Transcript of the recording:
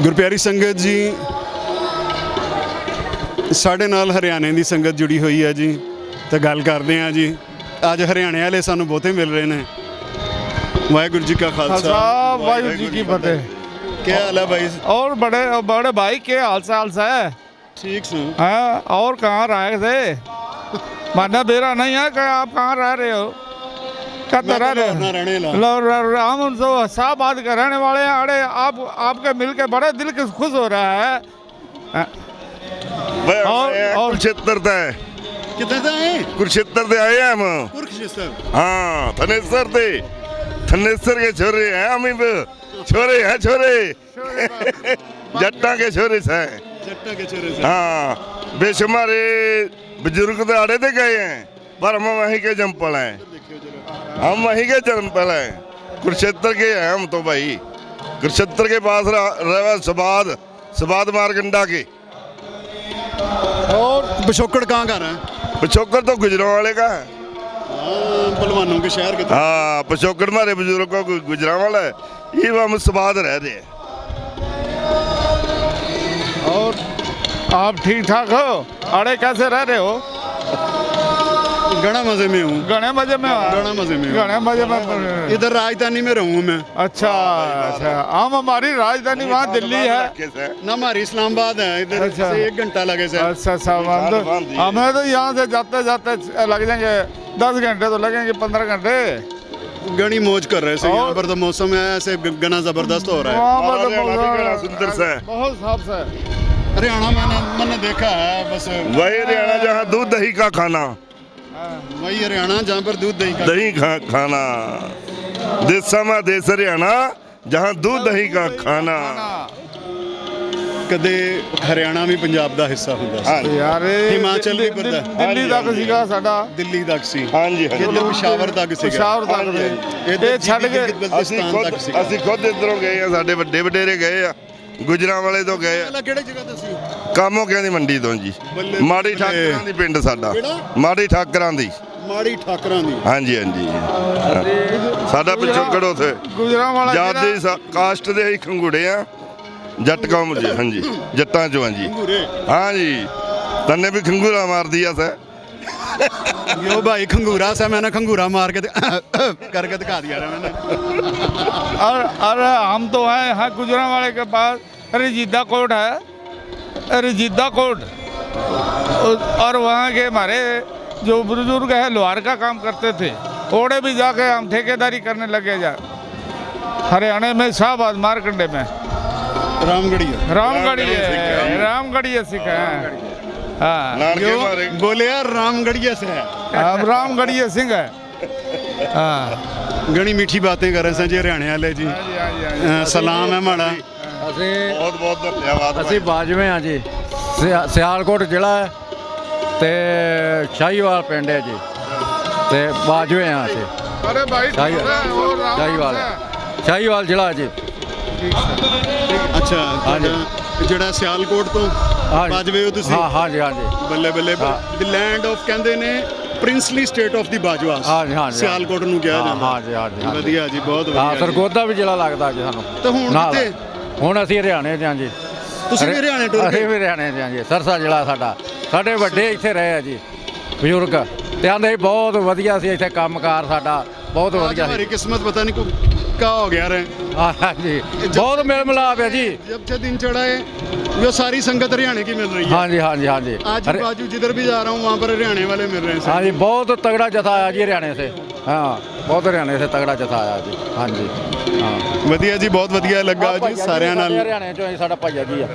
ਗੁਰਪਿਆਰੀ ਸੰਗਤ ਜੀ, ਸਾਡੇ ਨਾਲ ਹਰਿਆਣੇ ਦੀ ਸੰਗਤ ਜੁੜੀ ਹੋਈ ਹੈ ਜੀ, ਤੇ ਗੱਲ ਕਰਦੇ ਹਾਂ ਜੀ। ਅੱਜ ਹਰਿਆਣੇ ਵਾਲੇ ਸਾਨੂੰ ਬਹੁਤੇ ਮਿਲ ਰਹੇ ਨੇ। ਵਾਹਿਗुरु जी का खालसा, वाहिगुरु जी की फतेह। क्या हाल है भाई? और बड़े भाई के हाल चाल से है? ठीक से हाँ, और कहाँ रहे थे? माना बेरा नहीं है कि आप कहाँ रह रहे हो? कहते रह रहे हो? हम उनसे शाहबाद के रहने वाले हैं। अरे आपके मिल के बड़े दिल के खुश हो रहा है। और कुरुक्षेत्र से कितने से आए? कुरुक्षेत्र से आए हम। कुरुक्षेत्र? हाँ, थनेसर से, थनेसर के छोरे हैं हम। छोरे हैं, छोरे जट्टा के छोरे से। जट्टा के छोरे से। हाँ, बेशुमारे बुजुर्ग तो आड़े ते गए हैं, पर हम वहीं के जमपल हैं। हम वहीं के जमपल हैं, कुरुक्षेत्र के हैं हम तो भाई। कुरुक्षेत्र के पास रहा सबाद मारकंडा के। और पिछोकड़ कहाँ का है? पिछोकड़ तो गुजरां वाले का है। पहलवानों के शहर के। हाँ, पिछोकड़ हमारे बुजुर्गों को गुजरां वाला है, ये हम सबाद रह रहे हैं। और आप ठीक ठाक हो? अरे कैसे रह रहे हो? घना मजे में हूँ। घने मजे में? घना मजे में हूँ। घने मजे में। इधर राजधानी में रहूँ मैं। अच्छा अच्छा। हम हमारी राजधानी वहाँ दिल्ली है ना, हमारी इस्लामाबाद है। इधर अच्छा। से 1 घंटा लगे से। अच्छा अच्छा। हमें तो यहाँ से जाते जाते लग जाएंगे 10 घंटे, तो लगेंगे 15 घंटे। घनी मौज कर रहे हैं। यहाँ पर तो मौसम है ऐसे घना जबरदस्त हो रहा है। वहाँ पर तो सुंदर सा है, बहुत साफ सा है। हरियाणा मैंने देखा है बस। वही हरियाणा जहाँ दूध दही का खाना। वही हरियाणा जहाँ पर दूध दही का खाना। देसा में देश हरियाणा जहाँ दूध दही का खाना। कदे हरियाणा भी पंजाब का हिस्सा होता है यार। हिमाचल भी पता ਦਿੱਲੀ ਤੱਕ ਸੀਗਾ ਸਾਡਾ। ਦਿੱਲੀ ਤੱਕ ਸੀ। ਹਾਂਜੀ ਕਿਤੇ ਪਿਸ਼ਾਵਰ ਤੱਕ ਸੀਗਾ। ਪਿਸ਼ਾਵਰ ਤੱਕ ਇਹ ਛੱਡ ਕੇ ਬਲਤਿਸਤਾਨ ਤੱਕ ਸੀਗਾ। ਅਸੀਂ ਖੁਦ ਇੱਧਰੋਂ ਗਏ ਆ, ਸਾਡੇ ਵੱਡੇ ਵਡੇਰੇ ਗਏ ਆ, ਗੁਜਰਾਂ ਵਾਲੇ ਤੋਂ ਗਏ ਆ। ਕਿਹੜੇ ਜਗ੍ਹਾ ਤੇ ਸੀ? ਕਾਮੋ ਕਿਆਂ ਦੀ ਮੰਡੀ ਤੋਂ ਜੀ। ਮਾੜੀ ਠਾਕਰਾਂ ਦੀ ਪਿੰਡ ਸਾਡਾ। ਮਾੜੀ ਠਾਕਰਾਂ ਦੀ। ਮਾੜੀ ਠਾਕਰਾਂ ਦੀ। ਹਾਂਜੀ ਹਾਂਜੀ। ਸਾਡਾ ਪਿਛੋਕੜ ਉਥੇ ਗੁਜਰਾਂਵਾਲਾ ਜਾਤੀ ਕਾਸਟ ਦੇ ਹੀ ਖੰਗੂੜੇ ਆ, ਜੱਟ ਕੌਮ ਜੀ। ਹਾਂਜੀ, ਜੱਟਾਂ ਚੋਂ ਜੀ। ਹਾਂਜੀ, ਤੰਨੇ ਵੀ ਖੰਗੂਰਾ ਮਾਰ दिया ਸਰ। यो भाई खंगूरा सा, मैंने खंगूरा मार के करके दिखा दिया मैंने। अरे हम तो हैं यहाँ गुजरांवाले के पास रजीदा कोट है, रजीदा कोट। और वहाँ के हमारे जो बुजुर्ग है लोहार का काम करते थे, ओड़े भी जाके हम ठेकेदारी करने लगे। हरियाणा में शाहबाद मारकंडे में रामगढ़िया सिखा है। हाँ, बोले यार रामगढ़िया से है। रामगढ़िया सिंह है। हाँ, घनी मीठी बातें कर रहे हैं जी हरियाणे वाले जी। सलाम है माड़ा। बहुत बहुत धन्यवाद। ਅਸੀਂ ਬਾਜਵੇਂ ਆ ਜੀ, ਸਿਆਲਕੋਟ ਜ਼ਿਲ੍ਹਾ ਹੈ ਤੇ ਸ਼ਾਹੀਵਾਲ ਪਿੰਡ ਹੈ ਜੀ, ਤੇ ਬਾਜਵੇਂ ਆ ਅਸੀਂ। अरे भाई ਸ਼ਾਹੀਵਾਲ ਜ਼ਿਲ੍ਹਾ ਜੀ। अच्छा, ਜਿਹੜਾ ਸਿਆਲਕੋਟ ਤੋਂ ਬਾਜਵੇ ਹੋ ਤੁਸੀਂ? ਹਾਂ ਹਾਂਜੀ ਹਾਂਜੀ। ਬੱਲੇ ਬੱਲੇ। ਦੀ ਲੈਂਡ ਆਫ ਕਹਿੰਦੇ ਨੇ ਪ੍ਰਿੰਸਲੀ ਸਟੇਟ ਆਫ ਦੀ ਬਾਜਵਾਸ। ਹਾਂਜੀ ਹਾਂਜੀ। ਸਿਆਲਕੋਟ ਨੂੰ ਕਿਹਾ ਜਾਂਦਾ। ਹਾਂਜੀ ਹਾਂਜੀ। ਵਧੀਆ ਜੀ, ਬਹੁਤ ਹਾਂ, ਵਧੀਆ। ਸਰਗੋਦਾ ਵੀ ਜ਼ਿਲ੍ਹਾ ਲੱਗਦਾ ਜੀ ਸਾਨੂੰ। ਤਾਂ ਹੁਣ ਕਿੱਥੇ? ਹੁਣ ਅਸੀਂ ਹਰਿਆਣੇ 'ਚ ਹਾਂ ਜੀ। ਤੁਸੀਂ ਵੀ ਹਰਿਆਣੇ ਟੁਰ ਅਸੀਂ ਗਏ? ਵੀ ਹਰਿਆਣੇ 'ਚ ਹਾਂ ਜੀ। ਸਰਸਾ ਜ਼ਿਲ੍ਹਾ ਸਾਡਾ। ਸਾਡੇ ਵੱਡੇ ਇੱਥੇ ਰਹੇ ਆ ਜੀ ਬਜ਼ੁਰਗ, ਤੇ ਆਂਦੇ ਬਹੁਤ ਵਧੀਆ ਸੀ ਇੱਥੇ ਕੰਮਕਾਰ ਸਾਡਾ, ਬਹੁਤ ਵਧੀਆ हमारी ਸੀ। किस्मत पता नहीं क्या हो गया रे। ਹਾਂ ਜੀ, ਬਹੁਤ ਮੇਲ ਮਿਲਾਪ ਹੈ ਜੀ। जब से दिन चढ़ा है ये सारी संगत हरियाणे की मिल रही है। हाँ जी हाँ जी हाँ जी। आज बाजू जिधर भी जा रहा हूँ वहाँ पर हरियाणे वाले मिल रहे हैं। हाँ जी, बहुत तगड़ा जथा आया जी हरियाणे से। हाँ, बहुत हरियाणे से तगड़ा जथा आया जी। हाँ जी हाँ। ਵਧੀਆ ਜੀ, ਬਹੁਤ ਵਧੀਆ ਲੱਗਾ ਜੀ ਸਾਰਿਆਂ ਨਾਲ। ਹਰਿਆਣੇ ਚੋਂ ਸਾਡਾ ਭਾਈਆ ਜੀ ਆ।